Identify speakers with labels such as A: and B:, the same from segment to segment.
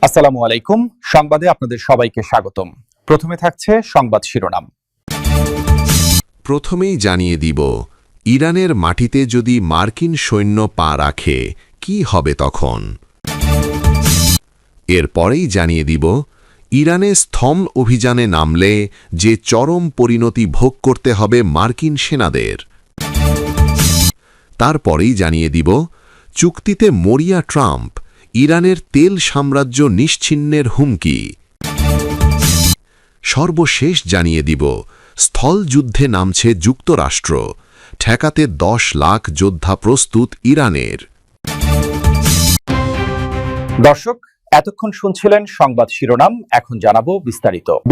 A: আসসালামু আলাইকুম। সংবাদে আপনাদের সবাইকে স্বাগতম। প্রথমে থাকছে সংবাদ শিরোনাম।
B: প্রথমেই জানিয়ে দিব, ইরানের মাটিতে যদি মার্কিন সৈন্য পা রাখে কি হবে তখন। এরপরেই জানিয়ে দিব, ইরানে স্থল অভিযানে নামলে যে চরম পরিণতি ভোগ করতে হবে মার্কিন সেনাদের। তারপরেই জানিয়ে দিব, চুক্তিতে মরিয়া ট্রাম্প, ইরানের তেল সাম্রাজ্য নিশ্চিহ্নের হুমকি। সর্বশেষ জানিয়ে দিব, স্থলযুদ্ধে নামছে যুক্তরাষ্ট্র, ঠেকাতে 10 লাখ যোদ্ধা প্রস্তুত ইরানের।
A: দর্শক, এতক্ষণ শুনছিলেন সংবাদ শিরোনাম। এখন জানাবো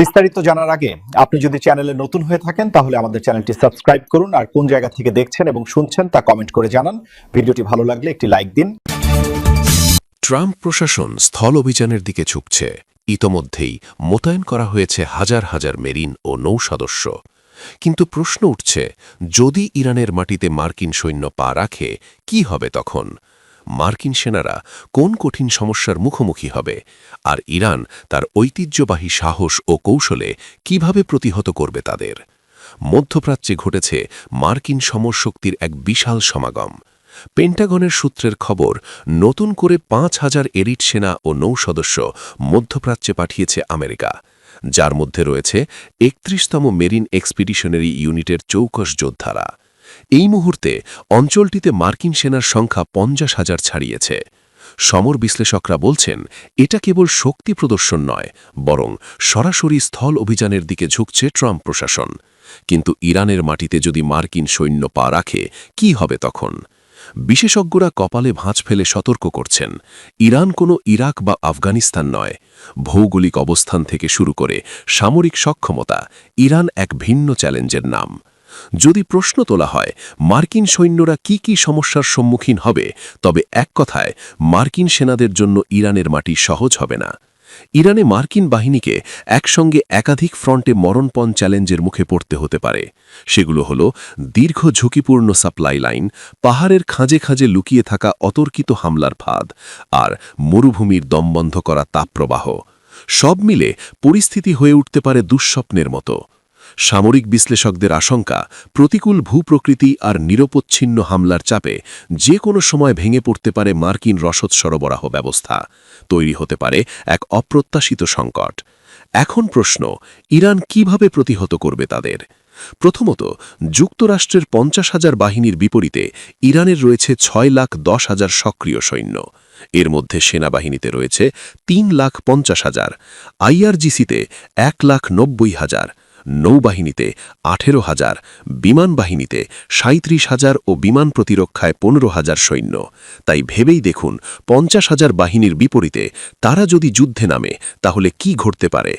A: বিস্তারিত জানার আগে আপনি যদি চ্যানেলে নতুন হয়ে থাকেন তাহলে আমাদের চ্যানেলটি সাবস্ক্রাইব করুন, আর কোন জায়গা থেকে দেখছেন এবং শুনছেন তা কমেন্ট করে জানান। ভিডিওটি ভালো লাগলে একটি লাইক দিন।
C: ট্রাম্প প্রশাসন স্থল অভিযানের দিকে ঝুঁকছে। ইতোমধ্যেই মোতায়েন করা হয়েছে হাজার হাজার মেরিন ও নৌ সদস্য। কিন্তু প্রশ্ন উঠছে, যদি ইরানের মাটিতে মার্কিন সৈন্য পা রাখে কি হবে তখন? মার্কিন সেনারা কোন কঠিন সমস্যার মুখোমুখি হবে, আর ইরান তার ঐতিহ্যবাহী সাহস ও কৌশলে কিভাবে প্রতিহত করবে তাদের? মধ্যপ্রাচ্যে ঘটেছে মার্কিন সমরশক্তির এক বিশাল সমাগম। পেন্টাগনের সূত্রের খবর, নতুন করে 5,000 এলিট সেনা ও নৌ সদস্য মধ্যপ্রাচ্যে পাঠিয়েছে আমেরিকা, যার মধ্যে রয়েছে 31তম মেরিন এক্সপিডিশনারি ইউনিটের চৌকস যোদ্ধারা। এই মুহূর্তে অঞ্চলটিতে মার্কিন সেনার সংখ্যা 50,000 ছাড়িয়েছে। সমর বিশ্লেষকরা বলছেন, এটা কেবল শক্তি প্রদর্শন নয়, বরং সরাসরি স্থল অভিযানের দিকে ঝুঁকছে ট্রাম্প প্রশাসন। কিন্তু ইরানের মাটিতে যদি মার্কিন সৈন্য পা রাখে কি হবে তখন? বিশেষজ্ঞরা কপালে ভাঁজ ফেলে সতর্ক করছেন, ইরান কোনো ইরাক বা আফগানিস্তান নয়। ভৌগোলিক অবস্থান থেকে শুরু করে সামরিক সক্ষমতা, ইরান এক ভিন্ন চ্যালেঞ্জের নাম। যদি প্রশ্ন তোলা হয় মার্কিন সৈন্যরা কি কি সমস্যার সম্মুখীন হবে, তবে এক কথায়, মার্কিন সেনাদের জন্য ইরানের মাটি সহজ হবে না। ইরানে মার্কিন বাহিনীকে একসঙ্গে একাধিক ফ্রন্টে মরণপণ চ্যালেঞ্জের মুখে পড়তে হতে পারে। সেগুলো হল দীর্ঘ ঝুঁকিপূর্ণ সাপ্লাই লাইন, পাহাড়ের খাঁজে খাঁজে লুকিয়ে থাকা অতর্কিত হামলার ফাঁদ, আর মরুভূমির দমবন্ধ করা তাপপ্রবাহ। সব মিলে পরিস্থিতি হয়ে উঠতে পারে দুঃস্বপ্নের মতো। সামরিক বিশ্লেষকদের আশঙ্কা, প্রতিকূল ভূপ্রকৃতি আর নিরপচ্ছিন্ন হামলার চাপে যে কোনো সময় ভেঙে পড়তে পারে মার্কিন রসদ সরবরাহ ব্যবস্থা। তৈরি হতে পারে এক অপ্রত্যাশিত সংকট। এখন প্রশ্ন, ইরান কিভাবে প্রতিহত করবে তাদের? প্রথমত, যুক্তরাষ্ট্রের 50,000 বাহিনীর বিপরীতে ইরানের রয়েছে 6,10,000 সক্রিয় সৈন্য। এর মধ্যে সেনাবাহিনীতে রয়েছে 3,50,000, আইআরজিসিতে 1,90,000, নৌবাহিনীতে 18,000, বিমান বাহিনীতে 37,000 ও বিমান প্রতিরক্ষায় 15,000 সৈন্য। তাই ভেবেই দেখুন, 50,000 বাহিনীর বিপরীতে তারা যদি যুদ্ধে নামে তাহলে কি ঘটতে পারে।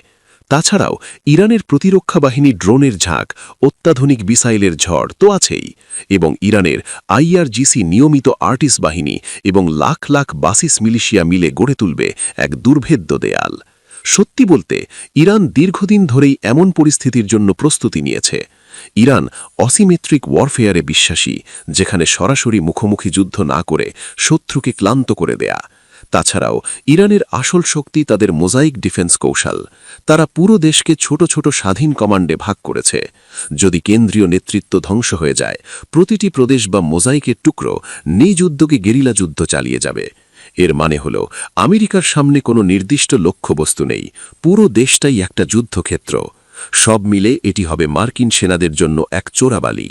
C: তাছাড়াও ইরানের প্রতিরক্ষা বাহিনী ড্রোনের ঝাঁক, অত্যাধুনিক মিসাইলের ঝড় তো আছেই, এবং ইরানের আইআরজিসি নিয়মিত আর্টিস বাহিনী এবং লাখ লাখ বাসিস মিলিশিয়া মিলে গড়ে তুলবে এক দুর্ভেদ্য দেয়াল। সত্যি বলতে, ইরান দীর্ঘদিন ধরেই এমন পরিস্থিতির জন্য প্রস্তুতি নিয়েছে। ইরান অসিমেট্রিক ওয়ারফেয়ারে বিশ্বাসী, যেখানে সরাসরি মুখোমুখি যুদ্ধ না করে শত্রুকে ক্লান্ত করে দেয়া। তাছাড়াও ইরানের আসল শক্তি তাদের মোজাইক ডিফেন্স কৌশল। তারা পুরো দেশকে ছোট ছোট স্বাধীন কমান্ডে ভাগ করেছে। যদি কেন্দ্রীয় নেতৃত্ব ধ্বংস হয়ে যায়, প্রতিটি প্রদেশ বা মোজাইকের টুকরো নিজ উদ্যোগে গেরিলা যুদ্ধ চালিয়ে যাবে। এর মানে হল, আমেরিকার সামনে কোনো নির্দিষ্ট লক্ষ্যবস্তু নেই, পুরো দেশটাই একটা যুদ্ধক্ষেত্র। সব মিলে এটি হবে মার্কিন সেনাদের জন্য এক চোরাবালি।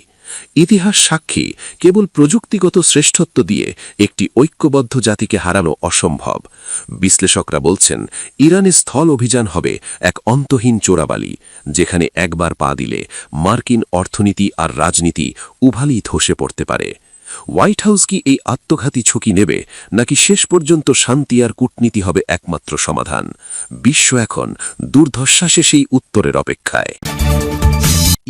C: ইতিহাস সাক্ষী, কেবল প্রযুক্তিগত শ্রেষ্ঠত্ব দিয়ে একটি ঐক্যবদ্ধ জাতিকে হারানো অসম্ভব। বিশ্লেষকরা বলছেন, ইরানে স্থল অভিযান হবে এক অন্তহীন চোরাবালি, যেখানে একবার পা দিলে মার্কিন অর্থনীতি আর রাজনীতি উভয়ই ধসে পড়তে পারে। হোয়াইট হাউস কি এই আত্মঘাতী ঝুঁকি নেবে, নাকি শেষ পর্যন্ত শান্তি আর কূটনীতি হবে একমাত্র সমাধান? বিশ্ব এখন দুর্ধর্ষাসে সেই উত্তরের অপেক্ষায়।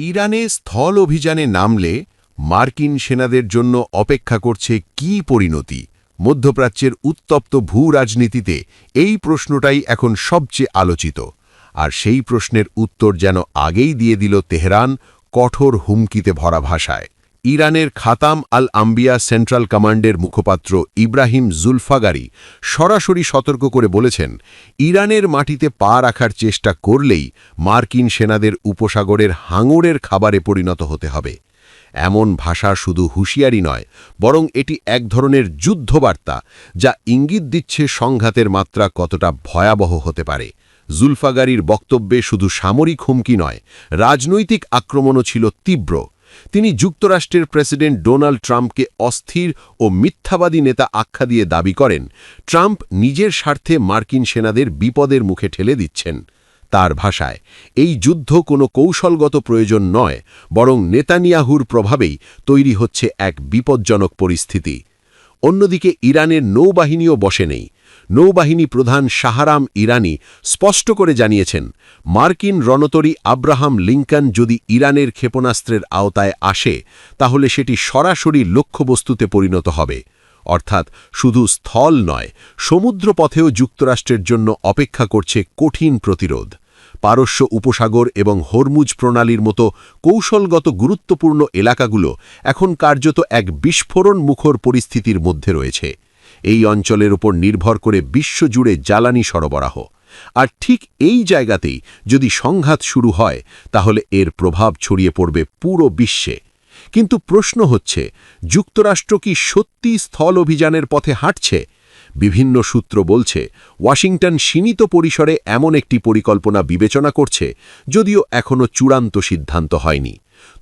B: ইরানে স্থল অভিযানে নামলে মার্কিন সেনাদের জন্য অপেক্ষা করছে কী পরিণতি? মধ্যপ্রাচ্যের উত্তপ্ত ভূ রাজনীতিতে এই প্রশ্নটাই এখন সবচেয়ে আলোচিত। আর সেই প্রশ্নের উত্তর যেন আগেই দিয়ে দিল তেহরান, কঠোর হুমকিতে ভরা ভাষায়। ইরানের খাতাম আল আম্বিয়া সেন্ট্রাল কমান্ডের মুখপাত্র ইব্রাহিম জুলফাগারি সরাসরি সতর্ক করে বলেছেন, ইরানের মাটিতে পা রাখার চেষ্টা করলেই মার্কিন সেনাদের উপসাগরের হাঙরের খাবারে পরিণত হতে হবে। এমন ভাষা শুধু হুঁশিয়ারি নয়, বরং এটি এক ধরনের যুদ্ধবার্তা, যা ইঙ্গিত দিচ্ছে সংঘাতের মাত্রা কতটা ভয়াবহ হতে পারে। জুলফাগারির বক্তব্যে শুধু সামরিক হুমকি নয়, রাজনৈতিক আক্রমণও ছিল তীব্র। তিনি যুক্তরাষ্ট্রের প্রেসিডেন্ট ডোনাল্ড ট্রাম্পকে অস্থির ও মিথ্যাবাদী নেতা আখ্যা দিয়ে দাবি করেন, ট্রাম্প নিজের স্বার্থে মার্কিন সেনাদের বিপদের মুখে ঠেলে দিচ্ছেন। তার ভাষায়, এই যুদ্ধ কোনো কৌশলগত প্রয়োজন নয়, বরং নেতানিয়াহুর প্রভাবেই তৈরি হচ্ছে এক বিপজ্জনক পরিস্থিতি। অন্যদিকে ইরানের নৌবাহিনীও বসে নেই। নৌবাহিনী প্রধান শাহরাম ইরানি স্পষ্ট করে জানিয়েছেন, মার্কিন রণতরী আব্রাহাম লিঙ্কন যদি ইরানের ক্ষেপণাস্ত্রের আওতায় আসে, তাহলে সেটি সরাসরি লক্ষ্যবস্তুতে পরিণত হবে। অর্থাৎ শুধু স্থল নয়, সমুদ্রপথেও যুক্তরাষ্ট্রের জন্য অপেক্ষা করছে কঠিন প্রতিরোধ। পারস্য উপসাগর এবং হরমুজ প্রণালীর মতো কৌশলগত গুরুত্বপূর্ণ এলাকাগুলো এখন কার্যত এক বিস্ফোরণ মুখর পরিস্থিতির মধ্যে রয়েছে। এই অঞ্চলের উপর নির্ভর করে বিশ্বজুড়ে জ্বালানি সরবরাহ। আর ঠিক এই জায়গাতেই যদি সংঘাত শুরু হয়, তাহলে এর প্রভাব ছড়িয়ে পড়বে পুরো বিশ্বে। কিন্তু প্রশ্ন হচ্ছে, যুক্তরাষ্ট্র কি সত্যি স্থল অভিযানের পথে হাঁটছে? বিভিন্ন সূত্র বলছে, ওয়াশিংটন সীমিত পরিসরে এমন একটি পরিকল্পনা বিবেচনা করছে, যদিও এখনও চূড়ান্ত সিদ্ধান্ত হয়নি।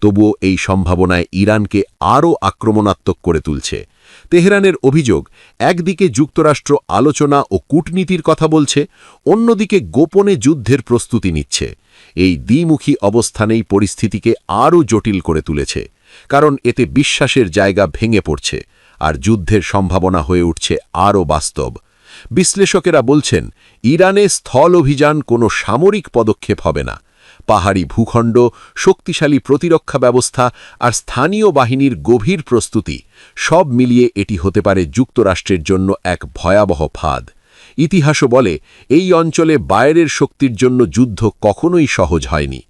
B: তবুও এই সম্ভাবনায় ইরানকে আরও আক্রমণাত্মক করে তুলছে। তেহরানের অভিযোগ, একদিকে যুক্তরাষ্ট্র আলোচনা ও কূটনীতির কথা বলছে, অন্যদিকে গোপনে যুদ্ধের প্রস্তুতি নিচ্ছে। এই দ্বিমুখী অবস্থানেই পরিস্থিতিকে আরও জটিল করে তুলেছে, কারণ এতে বিশ্বাসের জায়গা ভেঙে পড়ছে আর যুদ্ধের সম্ভাবনা হয়ে উঠছে আরও বাস্তব। বিশ্লেষকেরা বলছেন, ইরানে স্থল অভিযান কোনো সামরিক পদক্ষেপ হবে না। পাহাড়ি ভূখণ্ড, শক্তিশালী প্রতিরক্ষা ব্যবস্থা আর স্থানীয় বাহিনীর গভীর প্রস্তুতি, সব মিলিয়ে এটি হতে পারে যুক্তরাষ্ট্রের জন্য এক ভয়াবহ ফাঁদ। ইতিহাসও বলে, এই অঞ্চলে বাইরের শক্তির জন্য যুদ্ধ কখনোই সহজ হয়নি।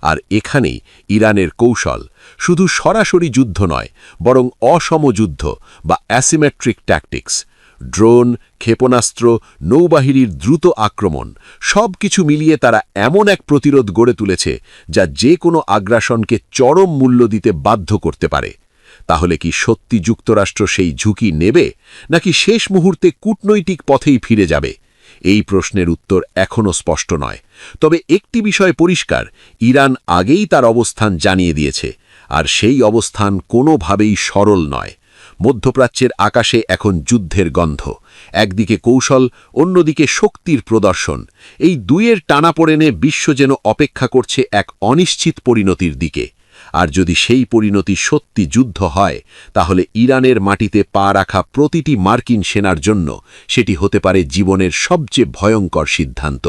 B: আর এখানেই ইরানের কৌশল, শুধু সরাসরি যুদ্ধ নয়, বরং অসম যুদ্ধ বা অ্যাসিমেট্রিক ট্যাকটিক্স। ড্রোন, ক্ষেপণাস্ত্র, নৌবাহিনীর দ্রুত আক্রমণ, সব কিছু মিলিয়ে তারা এমন এক প্রতিরোধ গড়ে তুলেছে, যা যে কোনো আগ্রাসনকে চরম মূল্য দিতে বাধ্য করতে পারে। তাহলে কি সত্যি যুক্তরাষ্ট্র সেই ঝুঁকি নেবে, নাকি শেষ মুহূর্তে কূটনৈতিক পথেই ফিরে যাবে? এই প্রশ্নের উত্তর এখনও স্পষ্ট নয়। তবে একটি বিষয় পরিষ্কার, ইরান আগেই তার অবস্থান জানিয়ে দিয়েছে, আর সেই অবস্থান কোনোভাবেই সরল নয়। মধ্যপ্রাচ্যের আকাশে এখন যুদ্ধের গন্ধ, একদিকে কৌশল, অন্যদিকে শক্তির প্রদর্শন। এই দুইয়ের টানাপোড়েনে বিশ্ব যেন অপেক্ষা করছে এক অনিশ্চিত পরিণতির দিকে। আর যদি সেই পরিণতি সত্যি যুদ্ধ হয়, তাহলে ইরানের মাটিতে পা রাখা প্রতিটি মার্কিন সেনার জন্য সেটি হতে পারে জীবনের সবচেয়ে ভয়ঙ্কর সিদ্ধান্ত।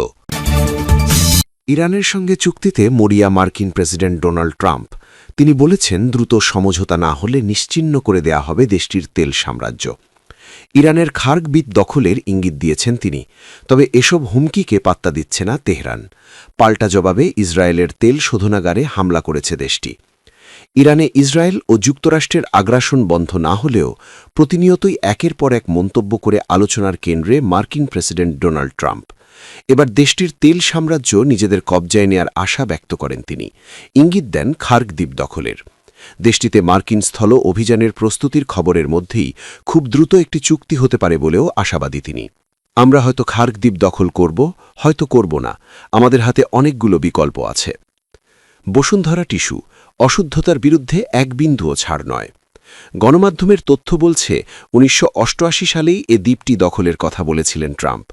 C: ইরানের সঙ্গে চুক্তিতে মরিয়া মার্কিন প্রেসিডেন্ট ডোনাল্ড ট্রাম্প। তিনি বলেছেন, দ্রুত সমঝোতা না হলে নিশ্চিহ্ন করে দেয়া হবে দেশটির তেল সাম্রাজ্য। ইরানের খার্গবিদ দখলের ইঙ্গিত দিয়েছেন তিনি। তবে এসব হুমকিকে পাত্তা দিচ্ছে না তেহরান। পাল্টা জবাবে ইসরায়েলের তেল শোধনাগারে হামলা করেছে দেশটি। ইরানে ইসরায়েল ও যুক্তরাষ্ট্রের আগ্রাসন বন্ধ না হলেও প্রতিনিয়তই একের পর এক মন্তব্য করে আলোচনার কেন্দ্রে মার্কিন প্রেসিডেন্ট ডোনাল্ড ট্রাম্প। এবার দেশটির তেল সাম্রাজ্য নিজেদের কবজায় নেয়ার আশা ব্যক্ত করেন তিনি। ইঙ্গিত দেন খার্গ দ্বীপ দখলের। দেশটিতে মার্কিন স্থল অভিযানের প্রস্তুতির খবরের মধ্যেই খুব দ্রুত একটি চুক্তি হতে পারে বলেও আশাবাদী তিনি। আমরা হয়তো খার্গ দ্বীপ দখল করব, হয়তো করব না, আমাদের হাতে অনেকগুলো বিকল্প আছে। বসুন্ধরা টিস্যু, অশুদ্ধতার বিরুদ্ধে এক বিন্দুও ছাড় নয়। গণমাধ্যমের তথ্য বলছে ১৯৮৮ সালেই এ দ্বীপটি দখলের কথা বলেছিলেন ট্রাম্প।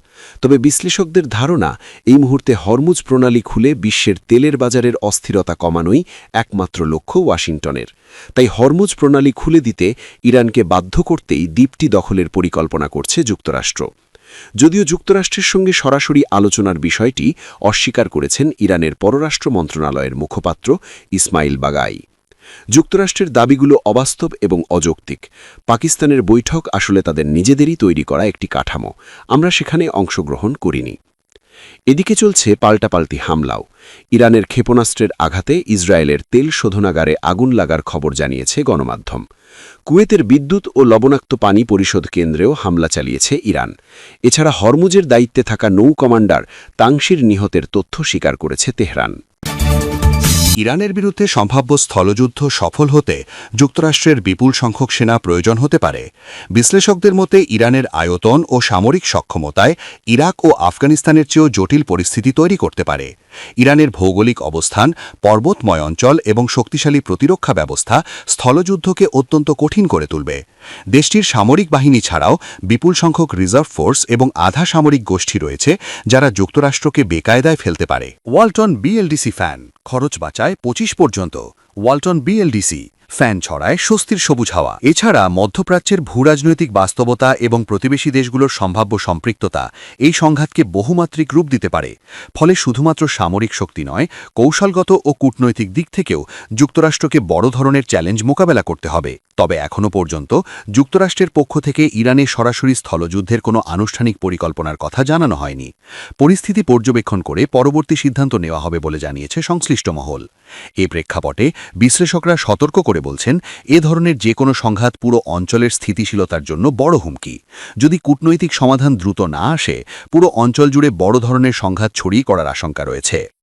C: তবে বিশ্লেষকদের ধারণা, এই মুহূর্তে হরমুজ প্রণালী খুলে বিশ্বের তেলের বাজারের অস্থিরতা কমানোই একমাত্র লক্ষ্য ওয়াশিংটনের। তাই হরমুজ প্রণালী খুলে দিতে ইরানকে বাধ্য করতেই দ্বীপটি দখলের পরিকল্পনা করছে যুক্তরাষ্ট্র। যদিও যুক্তরাষ্ট্রের সঙ্গে সরাসরি আলোচনার বিষয়টি অস্বীকার করেছেন ইরানের পররাষ্ট্র মন্ত্রণালয়ের মুখপাত্র ইসমাইল বাগাই। যুক্তরাষ্ট্রের দাবিগুলো অবাস্তব এবং অযৌক্তিক। পাকিস্তানের বৈঠক আসলে তাদের নিজেদেরই তৈরি করা একটি কাঠামো, আমরা সেখানে অংশগ্রহণ করিনি।
D: এদিকে চলছে পাল্টাপাল্টি হামলাও। ইরানের ক্ষেপণাস্ত্রের আঘাতে ইসরায়েলের তেল শোধনাগারে আগুন লাগার খবর জানিয়েছে গণমাধ্যম। কুয়েতের বিদ্যুৎ ও লবণাক্ত পানি পরিশোধ কেন্দ্রেও হামলা চালিয়েছে ইরান। এছাড়া হরমুজের দায়িত্বে থাকা নৌ কমান্ডার তাংশির নিহতের তথ্য স্বীকার করেছে তেহরান।
E: ইরানের বিরুদ্ধে সম্ভাব্য স্থলযুদ্ধ সফল হতে যুক্তরাষ্ট্রের বিপুল সংখ্যক সেনা প্রয়োজন হতে পারে। বিশ্লেষকদের মতে ইরানের আয়তন ও সামরিক সক্ষমতায় ইরাক ও আফগানিস্তানের চেয়েও জটিল পরিস্থিতি তৈরি করতে পারে। ইরানের ভৌগোলিক অবস্থান, পর্বতময় অঞ্চল এবং শক্তিশালী প্রতিরক্ষা ব্যবস্থা স্থলযুদ্ধকে অত্যন্ত কঠিন করে তুলবে। দেশটির সামরিক বাহিনী ছাড়াও বিপুল সংখ্যক রিজার্ভ ফোর্স এবং আধা সামরিক গোষ্ঠী রয়েছে, যারা যুক্তরাষ্ট্রকে বেকায়দায় ফেলতে পারে। ওয়ালটন বিএলডিসি ফ্যান খরচ বাঁচায় 25 পর্যন্ত। ওয়ালটন বিএলডিসি ফ্যান ছড়ায় স্বস্তির সবুজ হাওয়া। এছাড়া মধ্যপ্রাচ্যের ভূরাজনৈতিক বাস্তবতা এবং প্রতিবেশী দেশগুলোর সম্ভাব্য সম্পৃক্ততা এই সংঘাতকে বহুমাত্রিক রূপ দিতে পারে। ফলে শুধুমাত্র সামরিক শক্তি নয়, কৌশলগত ও কূটনৈতিক দিক থেকেও যুক্তরাষ্ট্রকে বড় ধরনের চ্যালেঞ্জ মোকাবেলা করতে হবে। তবে এখনও পর্যন্ত যুক্তরাষ্ট্রের পক্ষ থেকে ইরানে সরাসরি স্থলযুদ্ধের কোনো আনুষ্ঠানিক পরিকল্পনার কথা জানানো হয়নি। পরিস্থিতি পর্যবেক্ষণ করে পরবর্তী সিদ্ধান্ত নেওয়া হবে বলে জানিয়েছে সংশ্লিষ্ট মহল। এ প্রেক্ষাপটে বিশ্লেষকরা সতর্ক করে বলছেন, এ ধরনের যে কোনো সংঘাত পুরো অঞ্চলের স্থিতিশীলতার জন্য বড় হুমকি। যদি কূটনৈতিক সমাধান দ্রুত না আসে, পুরো অঞ্চল জুড়ে বড় ধরনের সংঘাত ছড়িয়ে পড়ার আশঙ্কা রয়েছে।